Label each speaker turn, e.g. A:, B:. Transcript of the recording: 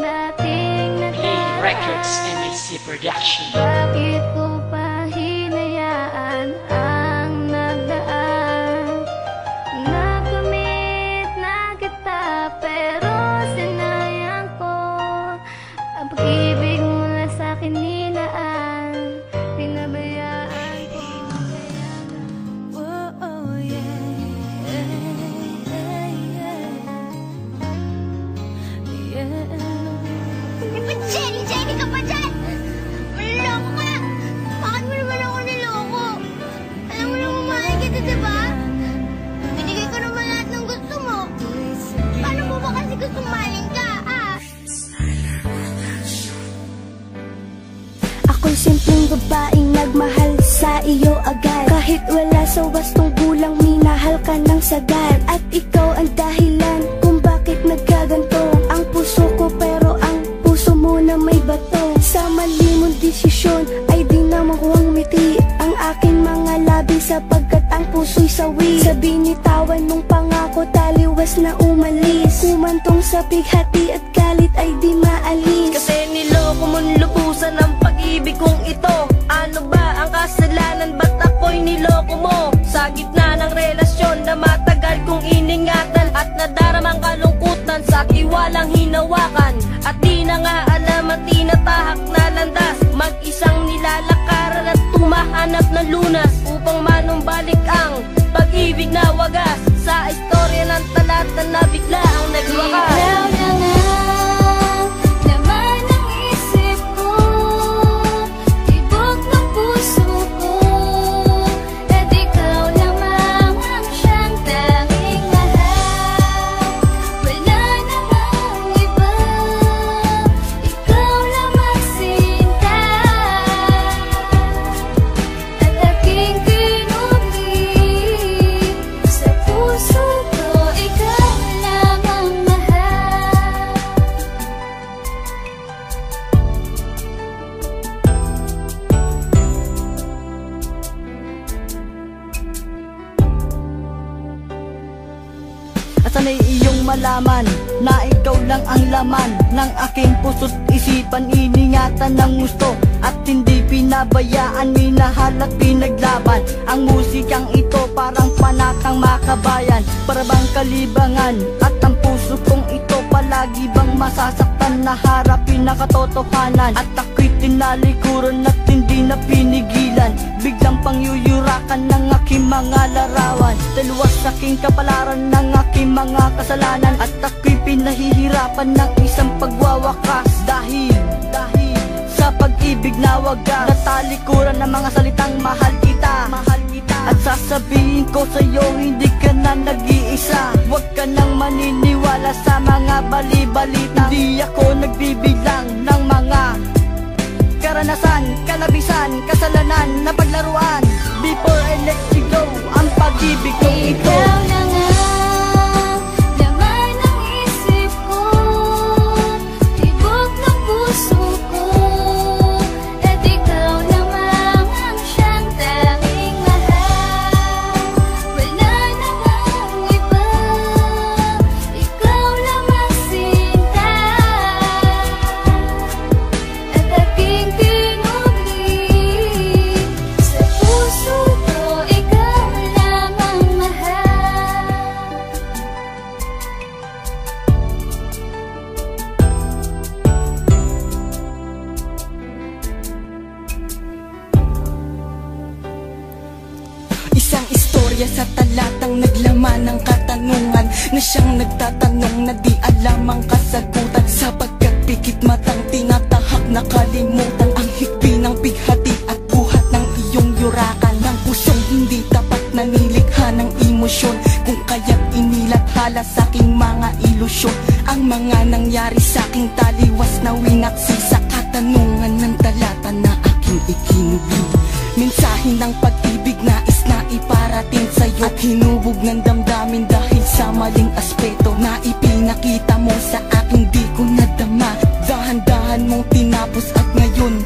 A: dating nakaraan.
B: Records MAC Production.
A: Bakit ko pa hinayaan ang nagdaan? Nakamit na kita pero sinayang ko ang pag-ibig mula sa'kin nilaan. Pinabayaan ko. Oh, oh yeah,
C: Jenny ka pa dyan! Maloloko ka! Bakit mo naman ako niloko? Alam mo naman mahal kita, diba? Binigay ko naman lahat ng gusto mo. Paano mo ba kasi gusto mahalin ka, ah?
D: Ako'y simpleng babaeng nagmahal sa iyo agad. Kahit wala sa wastong gulang, minahal ka ng sagad. At ikaw ang dahilan kung bakit nagkaganto ang puso ko, pero ang puso mo na may bato. Sa mali mong desisyon ay di na makuhang ngiti ang aking mga labi, sapagkat ang puso'y sawi. Sa binitawan mong pangako, taliwas na umalis. Kumantong sa bighati at galit ay di maalis.
E: Kasi niloko mong lubusan ang pag-ibig kong ito. Ano ba ang kasalanan, ba't ako'y niloko mo? Sa gitna ng relasyon na matagal kong iningatan, at nadaramang kalungkutan sa tiwalang hinawakan. At di na nga alam at tinatahak na landas, mag-isang nilalakaran at tumahanap ng lunas, upang manumbalik ang pag-ibig na wagas. Sa istorya ng talata na bigla ang nagwakas.
A: Ikaw na nga, laman ng isip ko, tibok ng puso ko. At ikaw lamang ang siyang tanging mahal. Wala namang iba, ikaw lamang sinta. At aking kinubig sa puso ko, ikaw lamang mahal.
E: At sana'y iyong malaman na ikaw lang ang laman ng aking puso't isipan. Iningatan ng gusto at hindi pinabayaan, minahal at pinaglaban. Ang musikang ito parang panakang makabayan, para bang kalibangan. At ang puso kong ito palagi bang masasaktan na harapin na katotohanan. At ako'y tinalikuran at hindi na pinigilan, biglang pangyuyurakan ng aking mga larawan. Dalawas sa aking kapalaran ng aking mga kasalanan, at ako'y pinahihirapan ng isang pagwawakas. Dahil sa pag-ibig na wagas, natalikuran ng mga salitang mahal kita. At sasabihin ko sa'yo, hindi ka na nag-iisa. Huwag ka nang maniniwala sa mga bali-balita. Hindi ako nagbibilang ng mga karanasan, kalabisan, kasalanan na paglaruan. Before I let you go, ang pag-ibig kong ito.
A: Ikaw na nga, laman ng isip ko, tibok ng puso ko. At ikaw lamang ang siyang tanging mahal. Wala namang iba, ikaw lamang sinta. At aking kinubig sa puso ko, ikaw lamang mahal.
E: Isang istorya sa talatang naglaman ng katanungan, na siyang nagtatanong na di alam ang kasagutan. Sapagkat pikit matang tinatahak na kalimutan ang higpi ng bighati at buhat ng iyong yurakan. Ng pusong hindi tapat na nilikha ng emosyon, kung kaya't inilathala sa aking mga ilusyon. Ang mga nangyari sa aking taliwas na winaksi sa katanungan ng talata na aking ikinubig. Mensahe ng pag-ibig nais na iparating sa'yo, at hinubog ng damdamin dahil sa maling aspeto na ipinakita mo sa aking di ko nadama. Dahan-dahan mong tinapos at ngayon